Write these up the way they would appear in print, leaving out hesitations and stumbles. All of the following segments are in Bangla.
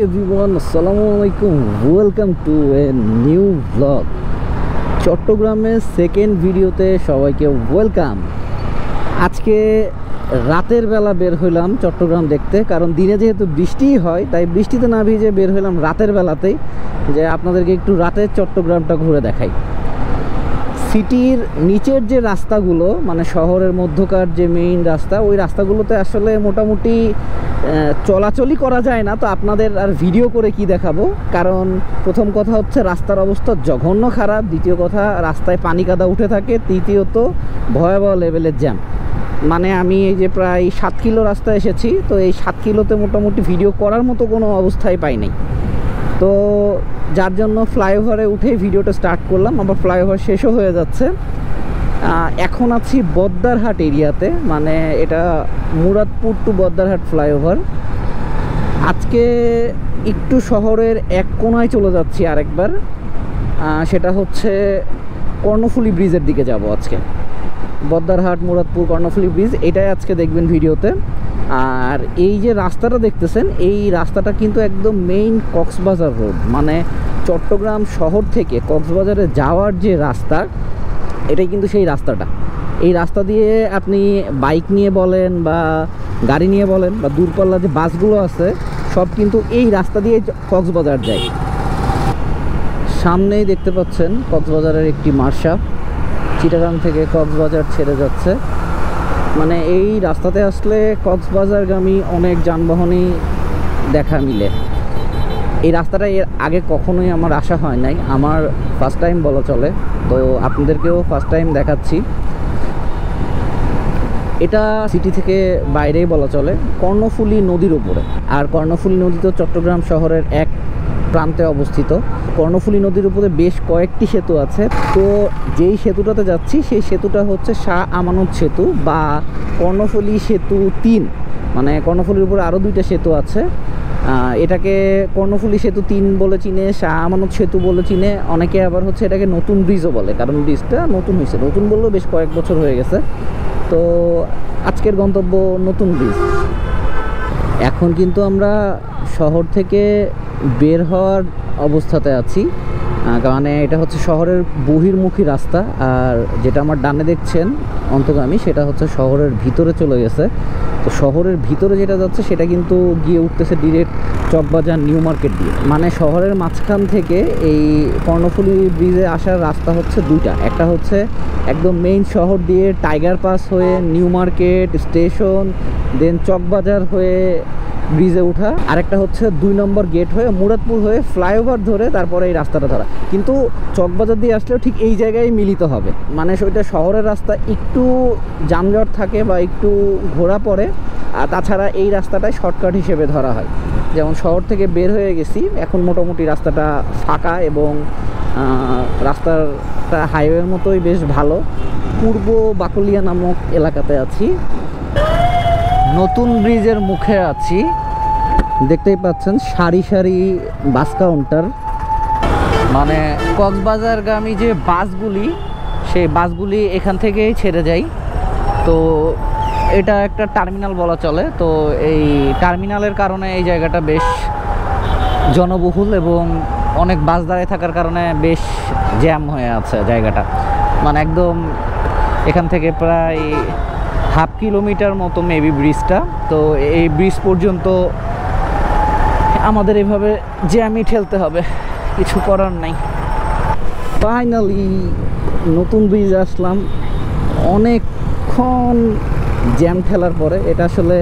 এভরিওয়ান আসসালামু আলাইকুম, welcome to a new blog. চট্টগ্রামের সেকেন্ড ভিডিওতে সবাইকে ওয়েলকাম। আজকে রাতের বেলা বের হইলাম চট্টগ্রাম দেখতে, কারণ দিনে যেহেতু বৃষ্টিই হয় তাই বৃষ্টিতে না ভিজে বের হইলাম রাতের বেলাতেই, যে আপনাদেরকে একটু রাতের চট্টগ্রামটা ঘুরে দেখাই। সিটির নিচের যে রাস্তাগুলো, মানে শহরের মধ্যকার যে মেইন রাস্তা, ওই রাস্তাগুলোতে আসলে মোটামুটি চলাচলই করা যায় না। তো আপনাদের আর ভিডিও করে কি দেখাবো, কারণ প্রথম কথা হচ্ছে রাস্তার অবস্থা জঘন্য খারাপ, দ্বিতীয় কথা রাস্তায় পানি কাদা উঠে থাকে, তৃতীয়ত ভয়াবহ লেভেলের জ্যাম। মানে আমি এই যে প্রায় 7 কিলো রাস্তা এসেছি, তো এই 7 কিলোতে মোটামুটি ভিডিও করার মতো কোনো অবস্থায় পাই নাই। তো যার জন্য ফ্লাইওভারে উঠেই ভিডিওটা স্টার্ট করলাম। আবার ফ্লাইওভার শেষও হয়ে যাচ্ছে। এখন আছি বদ্দারহাট এরিয়াতে, মানে এটা মুরাদপুর টু বদ্দারহাট ফ্লাইওভার। আজকে একটু শহরের এক কোণায় চলে যাচ্ছি আরেকবার, সেটা হচ্ছে কর্ণফুলী ব্রিজের দিকে যাব আজকে। বদ্দারহাট মুরাদপুর কর্ণফুলী ব্রিজ, এটাই আজকে দেখবেন ভিডিওতে। আর এই যে রাস্তাটা দেখতেছেন, এই রাস্তাটা কিন্তু একদম মেইন কক্সবাজার রোড, মানে চট্টগ্রাম শহর থেকে কক্সবাজারে যাওয়ার যে রাস্তা, এটাই কিন্তু সেই রাস্তাটা। এই রাস্তা দিয়ে আপনি বাইক নিয়ে বলেন বা গাড়ি নিয়ে বলেন বা দূরপাল্লা যে বাসগুলো আছে, সব কিন্তু এই রাস্তা দিয়ে কক্সবাজার যায়। সামনেই দেখতে পাচ্ছেন কক্সবাজারের একটি মার্শা চিটাগাং থেকে কক্সবাজার ছেড়ে যাচ্ছে। মানে এই রাস্তাতে আসলে কক্সবাজারগামী অনেক যানবাহনই দেখা মিলে। এই রাস্তাটা এর আগে কখনোই আমার আসা হয় নাই, আমার ফার্স্ট টাইম বলা চলে। তো আপনাদেরকেও ফার্স্ট টাইম দেখাচ্ছি। এটা সিটি থেকে বাইরেই বলা চলে, কর্ণফুলী নদীর উপরে। আর কর্ণফুলী নদী তো চট্টগ্রাম শহরের এক প্রান্তে অবস্থিত। কর্ণফুলী নদীর উপরে বেশ কয়েকটি সেতু আছে। তো যেই সেতুটাতে যাচ্ছি সেই সেতুটা হচ্ছে শাহ আমানত সেতু বা কর্ণফুলী সেতু 3। মানে কর্ণফুলীর উপরে আরও 2টা সেতু আছে। এটাকে কর্ণফুলী সেতু 3 বলে চিনে, শাহ আমানত সেতু বলে চিনে, অনেকে আবার হচ্ছে এটাকে নতুন ব্রিজও বলে, কারণ ব্রিজটা নতুন হয়েছে। নতুন বললেও বেশ কয়েক বছর হয়ে গেছে। তো আজকের গন্তব্য নতুন ব্রিজ। এখন কিন্তু আমরা শহর থেকে বের হওয়ার অবস্থাতে আছি, মানে এটা হচ্ছে শহরের বহির্মুখী রাস্তা। আর যেটা আমার ডানে দেখছেন অন্তগামী, সেটা হচ্ছে শহরের ভিতরে চলে গেছে। তো শহরের ভিতরে যেটা যাচ্ছে সেটা কিন্তু গিয়ে উঠতেছে ডিরেক্ট চকবাজার নিউ মার্কেট দিয়ে। মানে শহরের মাঝখান থেকে এই কর্ণফুলী ব্রিজে আসার রাস্তা হচ্ছে 2টা। একটা হচ্ছে একদম মেইন শহর দিয়ে টাইগার পাস হয়ে নিউ মার্কেট স্টেশন, দেন চকবাজার হয়ে ব্রিজে ওঠা। আরেকটা হচ্ছে 2 নম্বর গেট হয়ে মুরাদপুর হয়ে ফ্লাইওভার ধরে তারপরে এই রাস্তাটা ধরা। কিন্তু চকবাজার দিয়ে আসলেও ঠিক এই জায়গায় মিলিত হবে। মানে সেটা শহরের রাস্তা একটু যানজট থাকে বা একটু ঘোরা পড়ে, আর তাছাড়া এই রাস্তাটাই শর্টকাট হিসেবে ধরা হয়। যেমন শহর থেকে বের হয়ে গেছি, এখন মোটামুটি রাস্তাটা ফাঁকা এবং রাস্তাটা হাইওয়ের মতোই বেশ ভালো। পূর্ব বাকলিয়া নামক এলাকাতে আছি, নতুন ব্রিজের মুখে আছি। দেখতেই পাচ্ছেন সারি সারি বাস কাউন্টার, মানে কক্সবাজারগামী যে বাসগুলি, সেই বাসগুলি এখান থেকেই ছেড়ে যায়। তো এটা একটা টার্মিনাল বলা চলে। তো এই টার্মিনালের কারণে এই জায়গাটা বেশ জনবহুল এবং অনেক বাস দাঁড়িয়ে থাকার কারণে বেশ জ্যাম হয়ে আছে জায়গাটা। মানে একদম এখান থেকে প্রায় 1/2 কিলোমিটার মতো মেবি ব্রিজটা। তো এই ব্রিজ পর্যন্ত আমাদের এভাবে জ্যামই ঠেলতে হবে, কিছু করার নাই। ফাইনালি নতুন ব্রিজ আসলাম অনেকক্ষণ জ্যাম ঠেলার পরে। এটা আসলে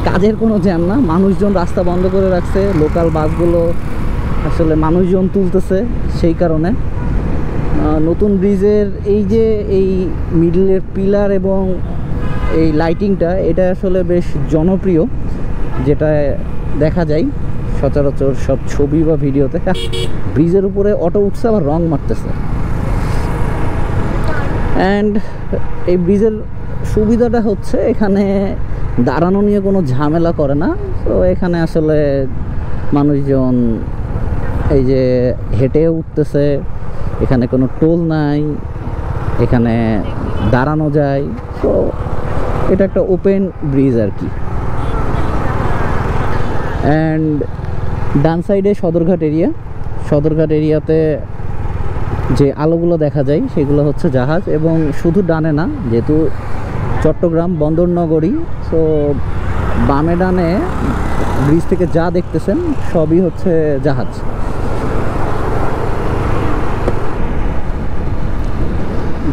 কাজের কোনো জ্যাম না, মানুষজন রাস্তা বন্ধ করে রাখছে, লোকাল বাসগুলো আসলে মানুষজন তুলতেছে সেই কারণে। নতুন ব্রিজের এই যে এই মিডলের পিলার এবং এই লাইটিংটা, এটা আসলে বেশ জনপ্রিয়, যেটা দেখা যায় সচরাচর সব ছবি বা ভিডিওতে। ব্রিজের উপরে অটো উঠছে আবার রং মারতেছে। অ্যান্ড এই ব্রিজের সুবিধাটা হচ্ছে এখানে দাঁড়ানো নিয়ে কোনো ঝামেলা করে না। তো এখানে আসলে মানুষজন এই যে হেঁটে উঠতেছে, এখানে কোনো টোল নাই, এখানে দাঁড়ানো যায়। তো এটা একটা ওপেন ব্রিজ আর কি। অ্যান্ড ডান সাইডে সদরঘাট এরিয়াতে যে আলোগুলো দেখা যায় সেগুলো হচ্ছে জাহাজ, এবং শুধু ডানে না, যেহেতু চট্টগ্রাম বন্দর নগরী, সো বামে ডানে ব্রিজ থেকে যা দেখতেছেন সবই হচ্ছে জাহাজ।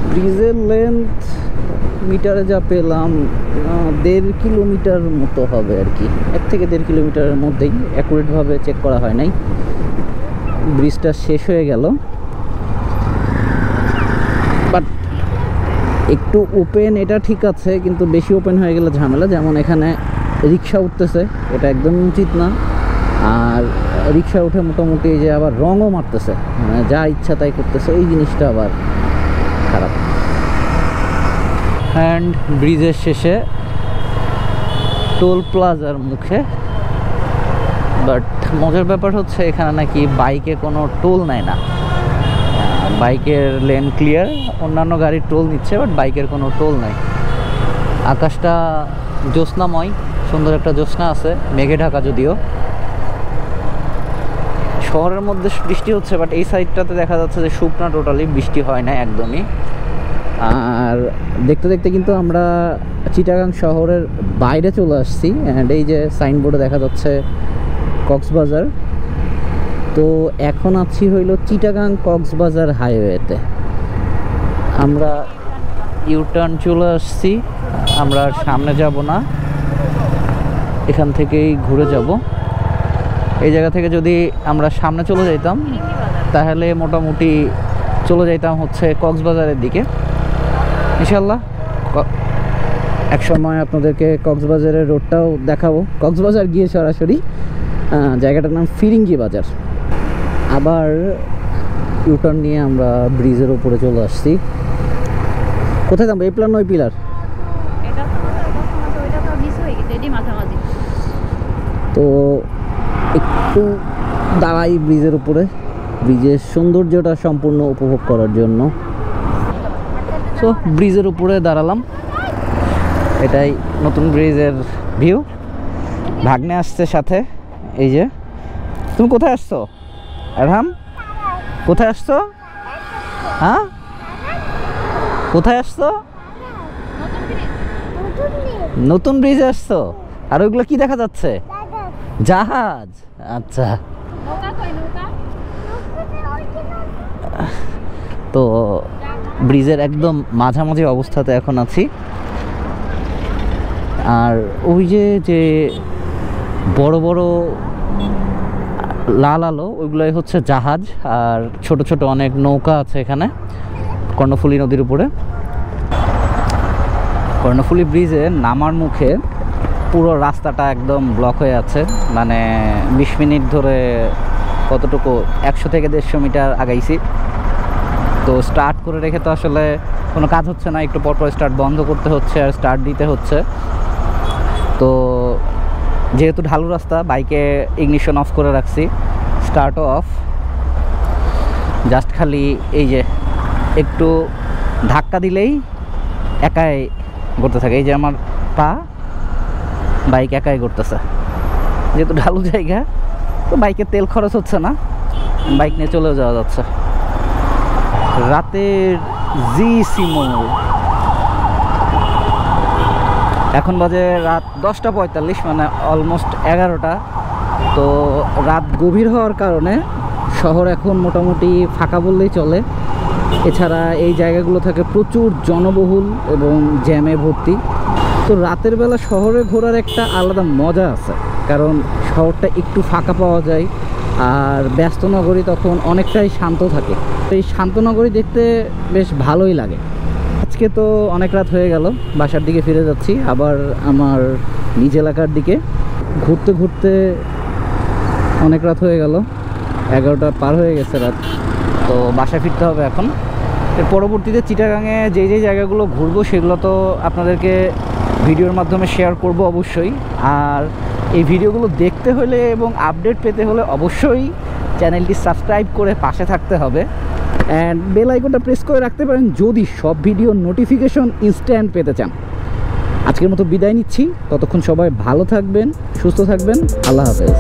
ব্রিজের লেন্থ মিটারে যা পেলাম 1.5 কিলোমিটার মতো হবে আর কি, 1 থেকে 1.5 কিলোমিটারের মধ্যেই, অ্যাকুরেটভাবে চেক করা হয় নাই। ব্রিজটা শেষ হয়ে গেল, বাট একটু ওপেন এটা ঠিক আছে, কিন্তু বেশি ওপেন হয়ে গেলে ঝামেলা। যেমন এখানে রিক্সা উঠতেছে, এটা একদম উচিত না। আর রিক্সা উঠে মোটামুটি যে আবার রঙও মারতেছে, মানে যা ইচ্ছা তাই করতেছে, এই জিনিসটা আবার খারাপ। অ্যান্ড ব্রিজের শেষে টোল প্লাজার মুখে, বাট মজার ব্যাপার হচ্ছে এখানে নাকি বাইকে কোনো টোল নেয় না। বাইকের লেন ক্লিয়ার, অন্যান্য গাড়ির টোল নিচ্ছে, বাট বাইকের কোনো টোল নাই। আকাশটা জ্যোৎস্নাময়, সুন্দর একটা জ্যোৎস্না আছে, মেঘে ঢাকা যদিও। শহরের মধ্যে বৃষ্টি হচ্ছে, বাট এই সাইডটাতে দেখা যাচ্ছে যে শুকনা, টোটালি বৃষ্টি হয় না একদমই। আর দেখতে দেখতে কিন্তু আমরা চিটাগাং শহরের বাইরে চলে আসছি। অ্যান্ড এই যে সাইনবোর্ডে দেখা যাচ্ছে কক্সবাজার। তো এখন আছি হইল চিটাগাং কক্সবাজার হাইওয়েতে। আমরা ইউটার্ন চলে আসছি, আমরা সামনে যাব না, এখান থেকেই ঘুরে যাব। এই জায়গা থেকে যদি আমরা সামনে চলে যাইতাম তাহলে মোটামুটি চলে যাইতাম হচ্ছে কক্সবাজারের দিকে ইনশাল্লাহ। এক সময় আপনাদেরকে কক্সবাজারের রোডটাও দেখাবো। কক্সবাজার গিয়ে সরাসরি জায়গাটার নাম ফিরিঙ্গি বাজার। আবার ইউটার্ন নিয়ে আমরা ব্রিজের উপরে চলে আসছি। কোথায় যাবো? এই প্লার নয় পিলার, তো একটু দাঁড়াই ব্রিজের উপরে, ব্রিজের সৌন্দর্যটা সম্পূর্ণ উপভোগ করার জন্য। সো ব্রিজের উপরে দাঁড়ালাম, এটাই নতুন ব্রিজের ভিউ। ভাগ্নে আসছে সাথে। এই যে, তুমি কোথায় আসছো আরহাম? কোথায় আসছো? হ্যাঁ, কোথায় আসছো? নতুন ব্রিজে আসছো। আর ওইগুলো কি দেখা যাচ্ছে? জাহাজ। আচ্ছা, তো ব্রিজের একদম মাঝামাঝি অবস্থাতে এখন আছি। আর ওই যে বড় বড় লাল আলো, ওইগুলোই হচ্ছে জাহাজ। আর ছোট ছোট অনেক নৌকা আছে এখানে কর্ণফুলী নদীর উপরে। কর্ণফুলী ব্রিজে নামার মুখে পুরো রাস্তাটা একদম ব্লক হয়ে আছে, মানে 20 মিনিট ধরে কতটুকু 100 থেকে 150 মিটার আগাইছি। তো স্টার্ট করে রেখে তো আসলে কোনো কাজ হচ্ছে না, একটু পরপর স্টার্ট বন্ধ করতে হচ্ছে আর স্টার্ট দিতে হচ্ছে। তো যেহেতু ঢালু রাস্তা, বাইকে ইগনিশন অফ করে রাখছি, স্টার্টও অফ। জাস্ট খালি এই যে একটু ধাক্কা দিলেই একাই করতে থাকে। এই যে আমার পা, বাইক একাই করতেছে। যেহেতু ঢালু জায়গা, তো বাইকের তেল খরচ হচ্ছে না, বাইক নিয়ে চলেও যাওয়া যাচ্ছে। রাতের জিসি মোড়, এখন বাজে রাত 10:45, মানে অলমোস্ট 11টা। তো রাত গভীর হওয়ার কারণে শহর এখন মোটামুটি ফাঁকা বললেই চলে। এছাড়া এই জায়গাগুলো থাকে প্রচুর জনবহুল এবং জ্যামে ভর্তি। তো রাতের বেলা শহরে ঘোরার একটা আলাদা মজা আছে, কারণ শহরটা একটু ফাঁকা পাওয়া যায়, আর ব্যস্ত নগরী তখন অনেকটাই শান্ত থাকে। এই শান্ত নগরী দেখতে বেশ ভালোই লাগে। আজকে তো অনেক রাত হয়ে গেল, বাসার দিকে ফিরে যাচ্ছি আবার আমার নিজ এলাকার দিকে। ঘুরতে ঘুরতে অনেক রাত হয়ে গেল, 11টা পার হয়ে গেছে রাত। তো বাসায় ফিরতে হবে এখন। এর পরবর্তীতে চিটাগাংয়ে যে জায়গাগুলো ঘুরবো সেগুলো তো আপনাদেরকে ভিডিওর মাধ্যমে শেয়ার করব অবশ্যই। আর এই ভিডিওগুলো দেখতে হলে এবং আপডেট পেতে হলে অবশ্যই চ্যানেলটি সাবস্ক্রাইব করে পাশে থাকতে হবে, অ্যান্ড বেল আইকনটা প্রেস করে রাখতে পারেন যদি সব ভিডিওর নোটিফিকেশন ইনস্ট্যান্ট পেতে চান। আজকের মতো বিদায় নিচ্ছি, ততক্ষণ সবাই ভালো থাকবেন, সুস্থ থাকবেন, আল্লাহ হাফেজ।